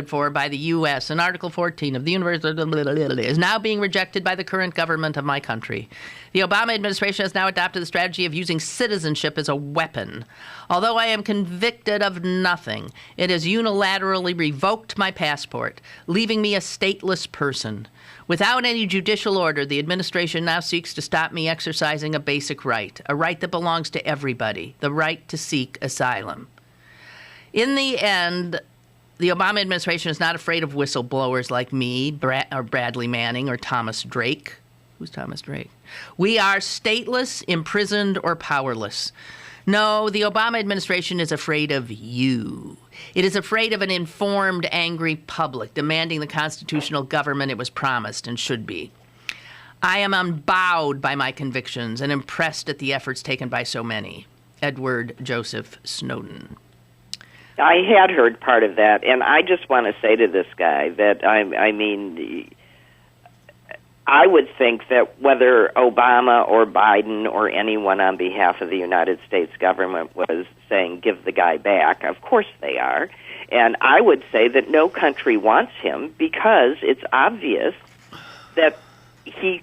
for by the U.S. in Article 14 of the Universal, is now being rejected by the current government of my country. The Obama administration has now adopted the strategy of using citizenship as a weapon. Although I am convicted of nothing, it has unilaterally revoked my passport, leaving me a stateless person. Without any judicial order, the administration now seeks to stop me exercising a basic right, a right that belongs to everybody, the right to seek asylum. In the end, the Obama administration is not afraid of whistleblowers like me, or Bradley Manning, or Thomas Drake. Who's Thomas Drake? We are stateless, imprisoned, or powerless. No, the Obama administration is afraid of you. It is afraid of an informed, angry public demanding the constitutional government it was promised and should be. I am unbowed by my convictions and impressed at the efforts taken by so many. Edward Joseph Snowden. I had heard part of that, and I just want to say to this guy that, I mean, I would think that whether Obama or Biden or anyone on behalf of the United States government was saying, give the guy back, of course they are. And I would say that no country wants him because it's obvious that he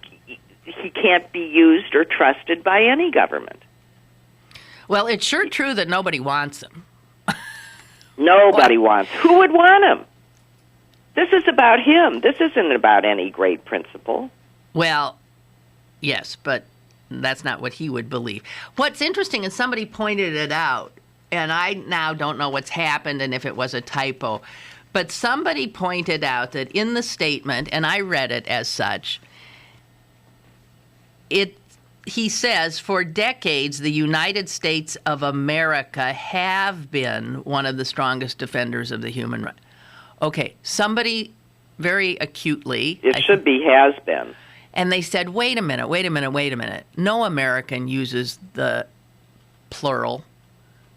can't be used or trusted by any government. Well, it's sure true that nobody wants him. Nobody wants. Who would want him? This is about him. This isn't about any great principle. Well, yes, but that's not what he would believe. What's interesting is somebody pointed it out, and I now don't know what's happened and if it was a typo, but somebody pointed out that in the statement, and I read it as such, he says, for decades, the United States of America have been one of the strongest defenders of the human right. Okay, somebody very acutely... It should be has been. And they said, wait a minute. No American uses the plural.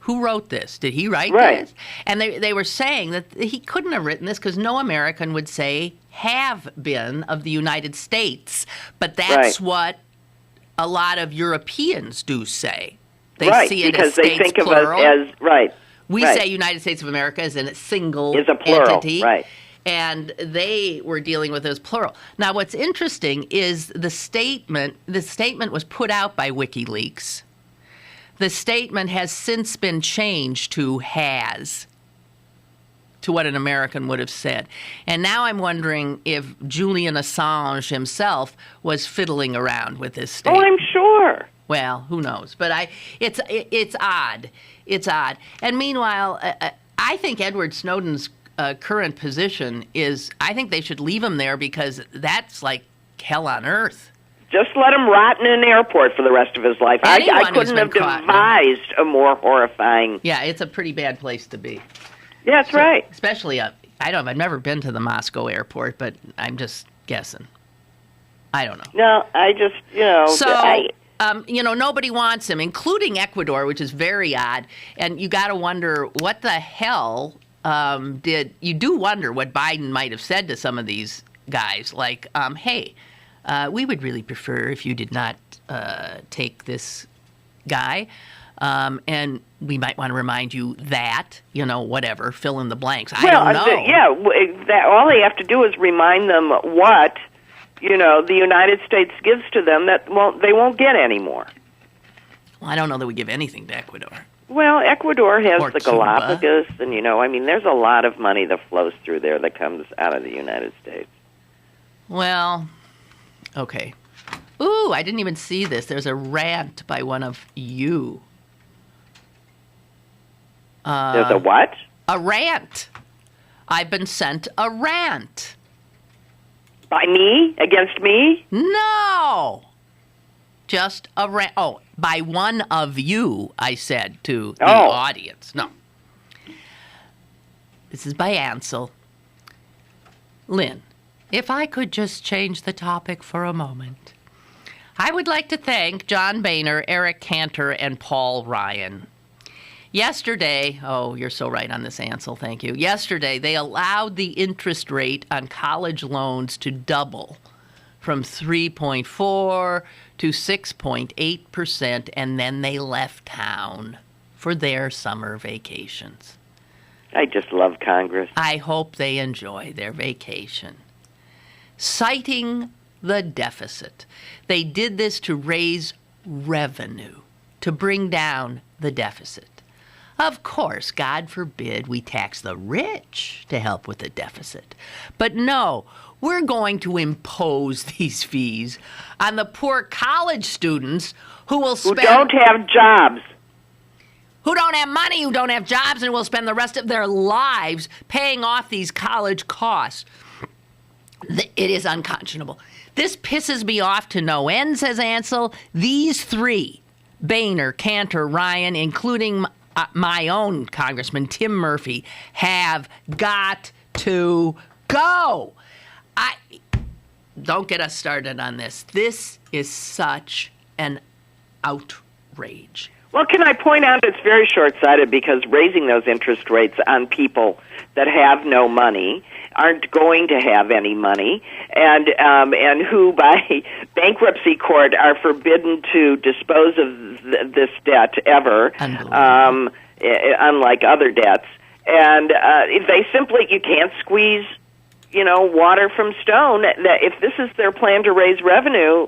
Who wrote this? Did he write this? And they were saying that he couldn't have written this because no American would say have been of the United States. But that's what a lot of Europeans do say. They see it as states they think plural. Of it as, We say United States of America as a single is a plural, entity. Right. And they were dealing with it as plural. Now, what's interesting is the statement was put out by WikiLeaks. The statement has since been changed to has, to what an American would have said. And now I'm wondering if Julian Assange himself was fiddling around with this statement. Oh, I'm sure. Well, who knows? But it's odd. It's odd. And meanwhile, I think Edward Snowden's current position is, I think they should leave him there because that's like hell on earth. Just let him rot in an airport for the rest of his life. I couldn't have devised a more horrifying... Yeah, it's a pretty bad place to be. Yeah, that's right. Especially, I've never been to the Moscow airport, but I'm just guessing. I don't know. No, I just, So, nobody wants him, including Ecuador, which is very odd. And you got to wonder what the hell you do wonder what Biden might have said to some of these guys, like, hey, we would really prefer if you did not take this guy. And we might want to remind you that, whatever, fill in the blanks. I don't know. All they have to do is remind them what, the United States gives to them that they won't get anymore. Well, I don't know that we give anything to Ecuador. Well, Ecuador has the Cuba. Galapagos, and, there's a lot of money that flows through there that comes out of the United States. Well, okay. Ooh, I didn't even see this. There's a rant by one of you. There's a what? A rant. I've been sent a rant. By me? Against me? No. Just a rant. Oh, by one of you, I said to the audience. No. This is by Ansel. Lynn, if I could just change the topic for a moment. I would like to thank John Boehner, Eric Cantor, and Paul Ryan. Yesterday, you're so right on this, Ansel, thank you. Yesterday, they allowed the interest rate on college loans to double from 3.4 to 6.8%, and then they left town for their summer vacations. I just love Congress. I hope they enjoy their vacation. Citing the deficit, they did this to raise revenue, to bring down the deficit. Of course, God forbid we tax the rich to help with the deficit. But no, we're going to impose these fees on the poor college students who don't have jobs. Who don't have money, who don't have jobs, and will spend the rest of their lives paying off these college costs. It is unconscionable. This pisses me off to no end, says Ansel. These three, Boehner, Cantor, Ryan, including my own Congressman, Tim Murphy, have got to go. Don't get us started on this. This is such an outrage. Well, can I point out it's very short-sighted because raising those interest rates on people that have no money, aren't going to have any money, and who by bankruptcy court are forbidden to dispose of this debt ever, unlike other debts. And they simply, you can't squeeze, water from stone. If this is their plan to raise revenue,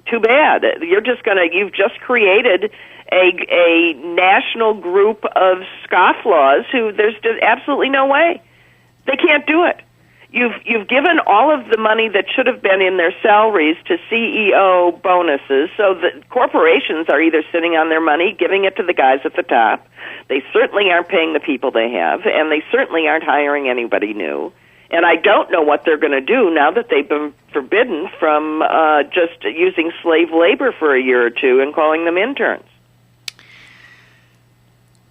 too bad. You've just created a national group of scofflaws who there's just absolutely no way. They can't do it. You've given all of the money that should have been in their salaries to CEO bonuses, so the corporations are either sitting on their money, giving it to the guys at the top. They certainly aren't paying the people they have, and they certainly aren't hiring anybody new. And I don't know what they're going to do now that they've been forbidden from just using slave labor for a year or two and calling them interns.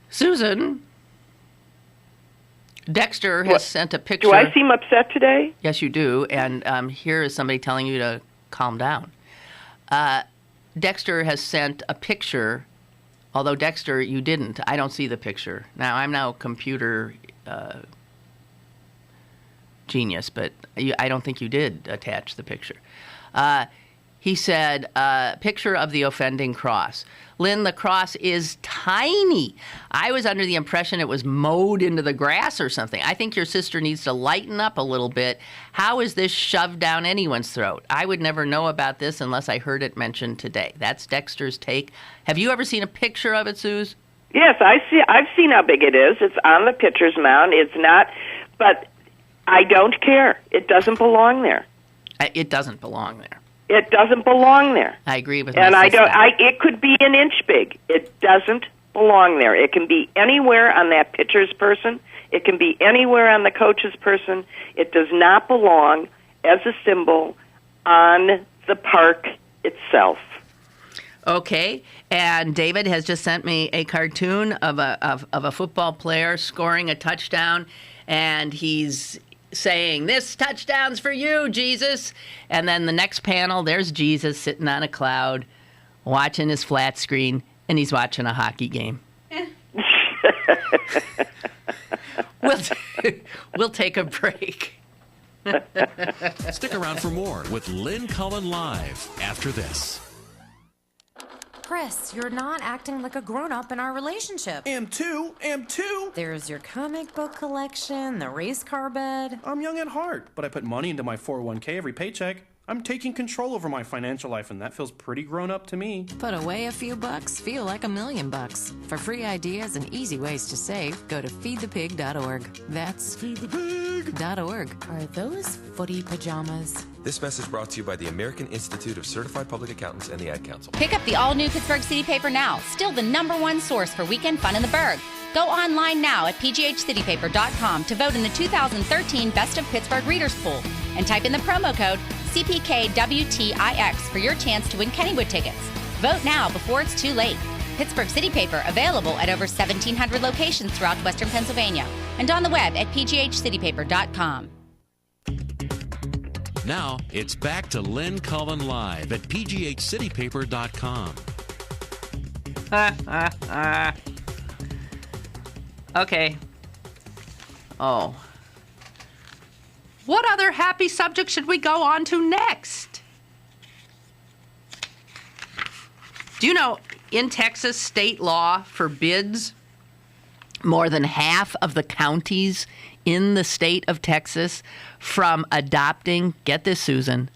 Susan, Dexter has sent a picture. Do I seem upset today? Yes, you do. And here is somebody telling you to calm down. Dexter has sent a picture, although Dexter, you didn't. I don't see the picture. Now, I'm now computer genius, but I don't think you did attach the picture. He said, picture of the offending cross. Lynn, the cross is tiny. I was under the impression it was mowed into the grass or something. I think your sister needs to lighten up a little bit. How is this shoved down anyone's throat? I would never know about this unless I heard it mentioned today. That's Dexter's take. Have you ever seen a picture of it, Suze? Yes, I've seen how big it is. It's on the pitcher's mound. It's not, but I don't care. It doesn't belong there. It doesn't belong there. It doesn't belong there. I agree with and my sister. It could be an inch big. It doesn't belong there. It can be anywhere on that pitcher's person. It can be anywhere on the coach's person. It does not belong as a symbol on the park itself. Okay, and David has just sent me a cartoon of a football player scoring a touchdown, and he's saying, "This touchdown's for you, Jesus." And then the next panel, there's Jesus sitting on a cloud, watching his flat screen, and he's watching a hockey game. We'll take a break. Stick around for more with Lynn Cullen Live after this. Chris, you're not acting like a grown-up in our relationship. Am too. There's your comic book collection, the race car bed. I'm young at heart, but I put money into my 401k every paycheck. I'm taking control over my financial life, and that feels pretty grown up to me. Put away a few bucks, feel like $1,000,000. For free ideas and easy ways to save, go to feedthepig.org. That's feedthepig.org. Are those footy pajamas? This message brought to you by the American Institute of Certified Public Accountants and the Ad Council. Pick up the all-new Pittsburgh City Paper now, still the #1 source for weekend fun in the Burgh. Go online now at pghcitypaper.com to vote in the 2013 Best of Pittsburgh Readers Pool and type in the promo code CPKWTIX for your chance to win Kennywood tickets. Vote now before it's too late. Pittsburgh City Paper available at over 1,700 locations throughout Western Pennsylvania and on the web at pghcitypaper.com. Now, it's back to Lynn Cullen Live at pghcitypaper.com. Okay. Oh. What other happy subject should we go on to next? Do you know, in Texas, state law forbids more than half of the counties in the state of Texas from adopting, get this, Susan,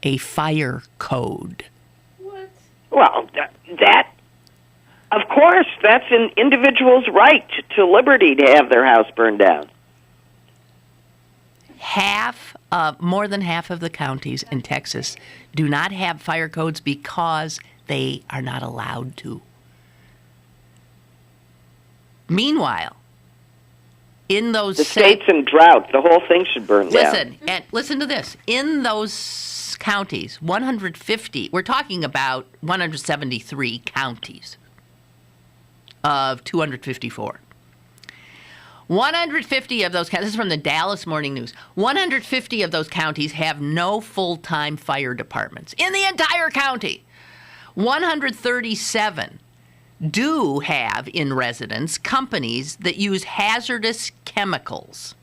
a fire code. What? Well, that, of course, that's an individual's right to liberty to have their house burned down. More than half of the counties in Texas do not have fire codes because they are not allowed to. Meanwhile, in those the state's in drought, the whole thing should burn down. Listen to this. In those counties, 150, we're talking about 173 counties of 254. 150 of those counties, this is from the Dallas Morning News, 150 of those counties have no full-time fire departments in the entire county. 137 do have in residence companies that use hazardous chemicals.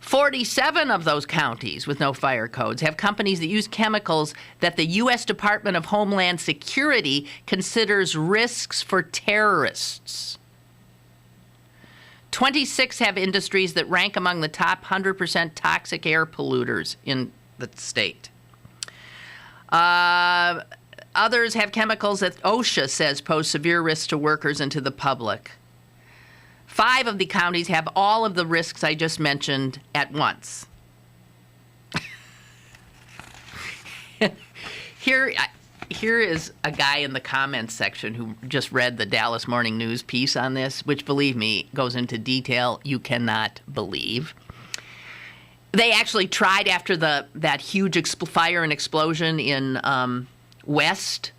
47 of those counties with no fire codes have companies that use chemicals that the U.S. Department of Homeland Security considers risks for terrorists. 26 have industries that rank among the top 100% toxic air polluters in the state. Others have chemicals that OSHA says pose severe risks to workers and to the public. 5 of the counties have all of the risks I just mentioned at once. Here is a guy in the comments section who just read the Dallas Morning News piece on this, which, believe me, goes into detail you cannot believe. They actually tried after that huge fire and explosion in West,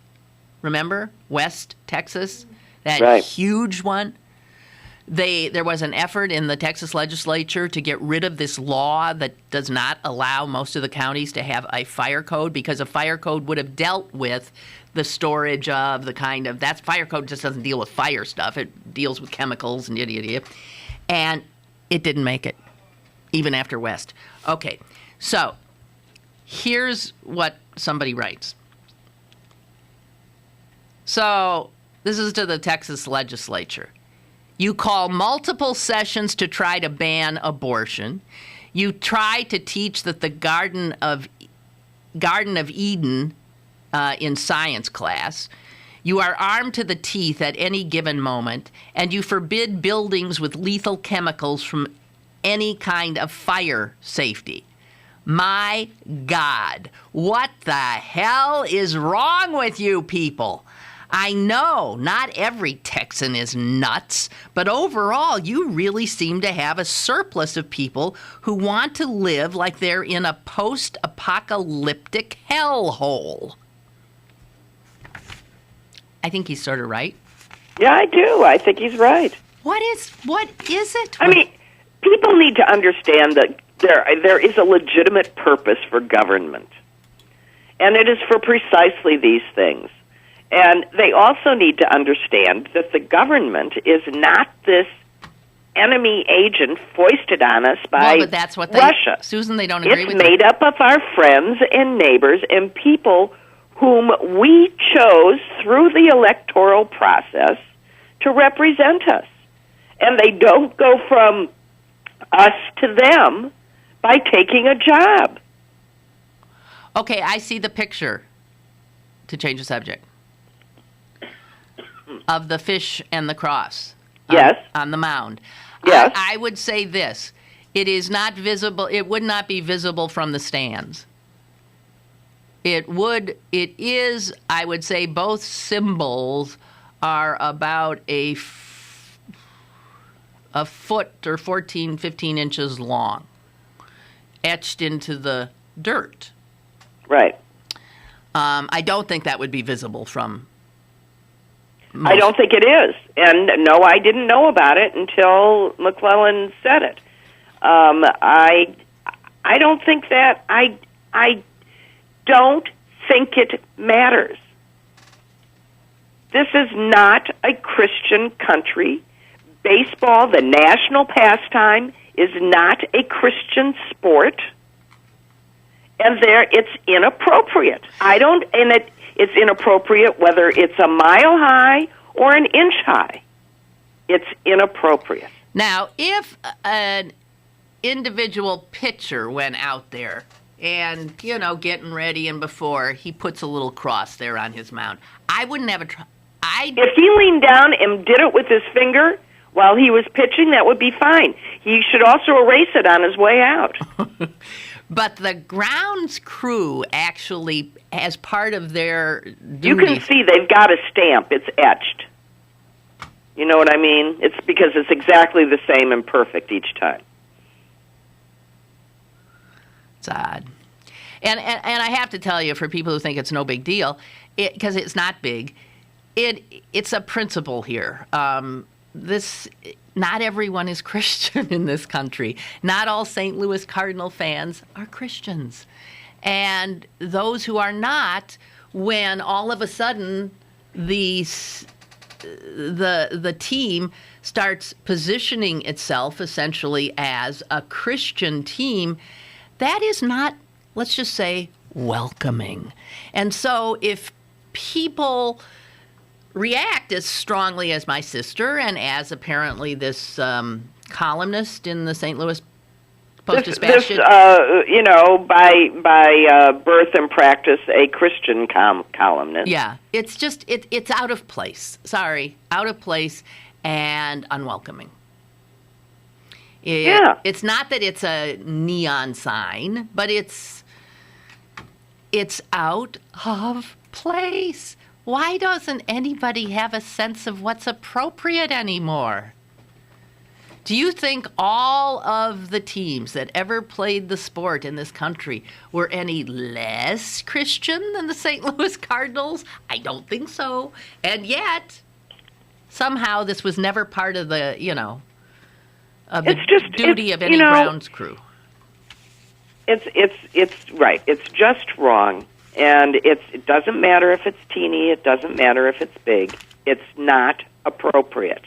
remember? West, Texas? That huge one. There was an effort in the Texas legislature to get rid of this law that does not allow most of the counties to have a fire code, because a fire code would have dealt with the storage of the kind of, that fire code just doesn't deal with fire stuff. It deals with chemicals and yada. And it didn't make it, even after West. Okay, so here's what somebody writes. So this is to the Texas legislature. You call multiple sessions to try to ban abortion. You try to teach that the Garden of Eden in science class. You are armed to the teeth at any given moment, and you forbid buildings with lethal chemicals from any kind of fire safety. My God, what the hell is wrong with you people? I know not every Texan is nuts, but overall, you really seem to have a surplus of people who want to live like they're in a post-apocalyptic hellhole. I think he's sort of right. Yeah, I do. I think he's right. What is it? I mean, people need to understand that there is a legitimate purpose for government, and it is for precisely these things. And they also need to understand that the government is not this enemy agent foisted on us by but that's what Russia. Susan, they don't agree with It's made up of our friends and neighbors and people whom we chose through the electoral process to represent us. And they don't go from us to them by taking a job. Okay, I see the picture, to change the subject, of the fish and the cross. Yes. On the mound. Yes. I would say this. It is not visible. It would not be visible from the stands. It is, I would say, both symbols are about a foot or 14, 15 inches long, etched into the dirt. Right. I don't think that would be visible from most. I don't think it is. And no, I didn't know about it until McClellan said it. I don't think that. I don't think it matters. This is not a Christian country. Baseball, the national pastime, is not a Christian sport. And it's inappropriate. It's inappropriate whether it's a mile high or an inch high. It's inappropriate. Now, if an individual pitcher went out there and, getting ready and before, he puts a little cross there on his mound, I wouldn't have a try. If he leaned down and did it with his finger while he was pitching, that would be fine. He should also erase it on his way out. But the grounds crew actually, as part of their duties... You can see they've got a stamp. It's etched. You know what I mean? It's because it's exactly the same and perfect each time. It's odd. And I have to tell you, for people who think it's no big deal, because it's not big, it's a principle here. Not everyone is Christian in this country. Not all St. Louis Cardinal fans are Christians. And those who are not, when all of a sudden the team starts positioning itself essentially as a Christian team, that is not, let's just say, welcoming. And so if people react as strongly as my sister and as apparently this columnist in the St. Louis Post-Dispatch. By birth and practice, a Christian columnist. Yeah, it's just, it's out of place. Sorry, out of place and unwelcoming. It's not that it's a neon sign, but it's out of place. Why doesn't anybody have a sense of what's appropriate anymore? Do you think all of the teams that ever played the sport in this country were any less Christian than the St. Louis Cardinals? I don't think so. And yet, somehow this was never part of the, duty of any grounds crew. It's right. It's just wrong. And it doesn't matter if it's teeny. It doesn't matter if it's big. It's not appropriate.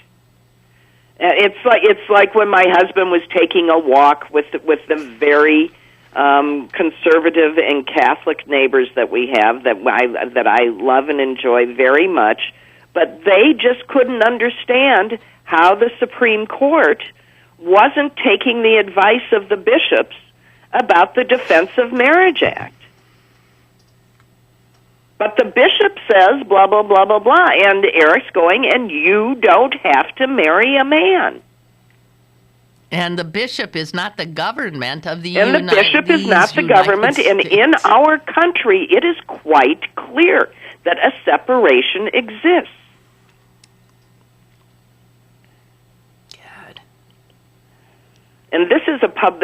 It's like when my husband was taking a walk with the very conservative and Catholic neighbors that we have that I love and enjoy very much, but they just couldn't understand how the Supreme Court wasn't taking the advice of the bishops about the Defense of Marriage Act. But the bishop says blah, blah, blah, blah, blah. And Eric's going, and you don't have to marry a man. And the bishop is not the government of the United States. And the bishop is not the government. And in our country, it is quite clear that a separation exists. God. And this is a pub.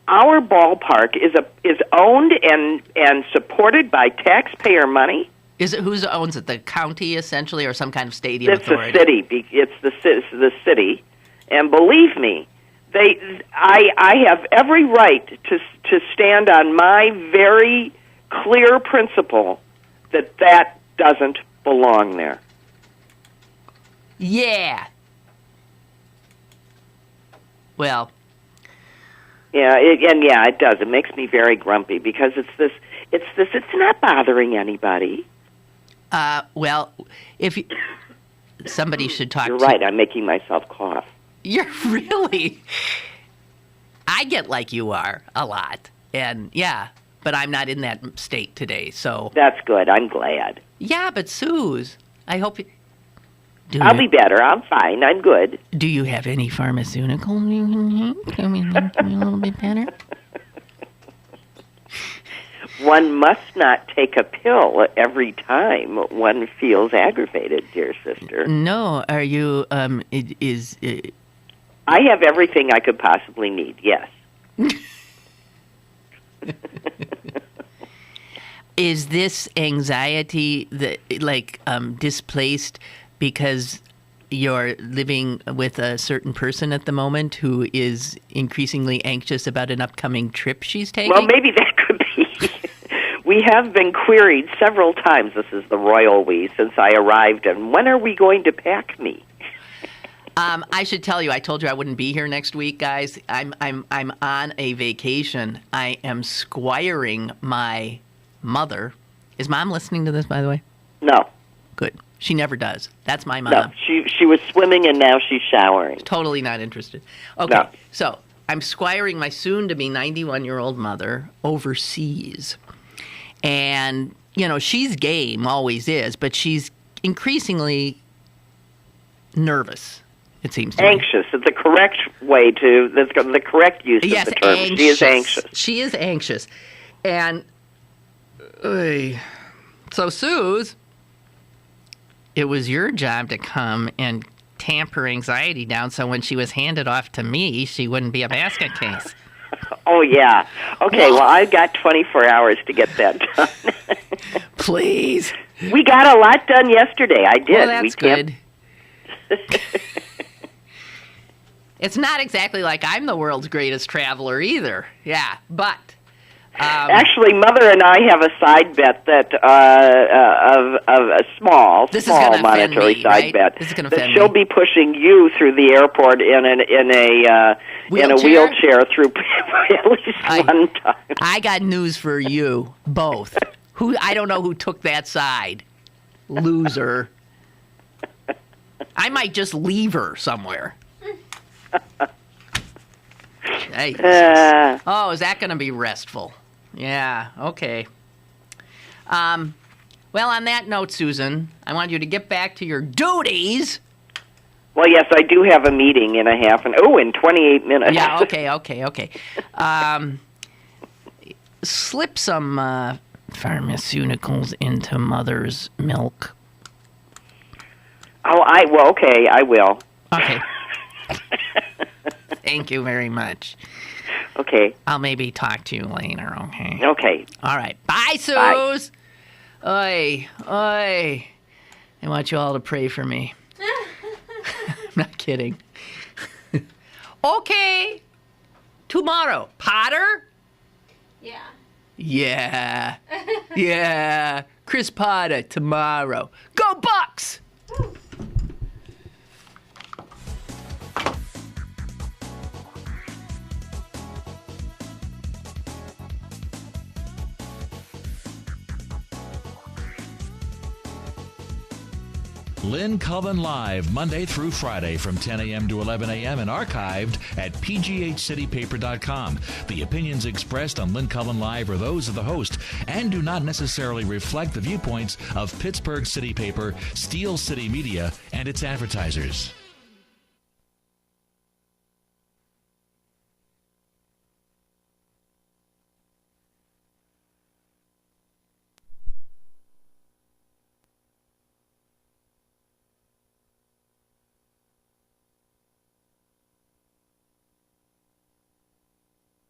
Our ballpark is owned and supported by taxpayer money. Is it who owns it? The county, essentially, or some kind of stadium It's authority? the city. It's the city, and believe me, I have every right to stand on my very clear principle that doesn't belong there. Yeah. Well. Yeah, it does. It makes me very grumpy because it's not bothering anybody. Well, if you, somebody should talk. You're right. I'm making myself cough. You're really. I get like you are a lot, and yeah, but I'm not in that state today, so. That's good. I'm glad. Yeah, but Suze, I hope you. I'll be better. I'm fine. I'm good. Do you have any pharmaceuticals you can take? I mean, make me a little bit better. One must not take a pill every time one feels aggravated, dear sister. No, are you? I have everything I could possibly need. Yes. Is this anxiety displaced because you're living with a certain person at the moment who is increasingly anxious about an upcoming trip she's taking? Well, maybe that could be. We have been queried several times. This is the royal we since I arrived. And when are we going to pack me? I should tell you. I told you I wouldn't be here next week, guys. I'm on a vacation. I am squiring my mother. Is Mom listening to this, by the way? No. Good. She never does. That's my mom. No, she was swimming and now she's showering. Totally not interested. Okay, no. So I'm squiring my soon-to-be 91-year-old mother overseas. And, she's game, always is, but she's increasingly nervous, it seems to me. Anxious. It's the correct way the correct use of the term. Anxious. She is anxious. She is anxious. And, so Suze, it was your job to come and tamp her anxiety down so when she was handed off to me, she wouldn't be a basket case. Oh, yeah. Okay, well, I've got 24 hours to get that done. Please. We got a lot done yesterday. I did. Well, that's good. It's not exactly like I'm the world's greatest traveler either. Yeah, but... Actually, Mother and I have a side bet that of a small monetary side bet that she'll be pushing you through the airport in a wheelchair through at least one time. I got news for you both. I don't know who took that side. Loser. I might just leave her somewhere. Hey. Oh, is that going to be restful? Yeah, okay. Well, on that note, Susan, I want you to get back to your duties. Well, yes, I do have a meeting in in 28 minutes. Yeah, okay. Slip some pharmaceuticals into Mother's milk. Oh, okay, I will. Okay. Thank you very much. Okay. I'll maybe talk to you later, okay? Okay. All right. Bye, Suze. Bye. Oi. I want you all to pray for me. I'm not kidding. Okay. Tomorrow. Potter? Yeah. Yeah. Yeah. Chris Potter tomorrow. Go Bucks! Lynn Cullen Live, Monday through Friday from 10 a.m. to 11 a.m. and archived at pghcitypaper.com. The opinions expressed on Lynn Cullen Live are those of the host and do not necessarily reflect the viewpoints of Pittsburgh City Paper, Steel City Media, and its advertisers.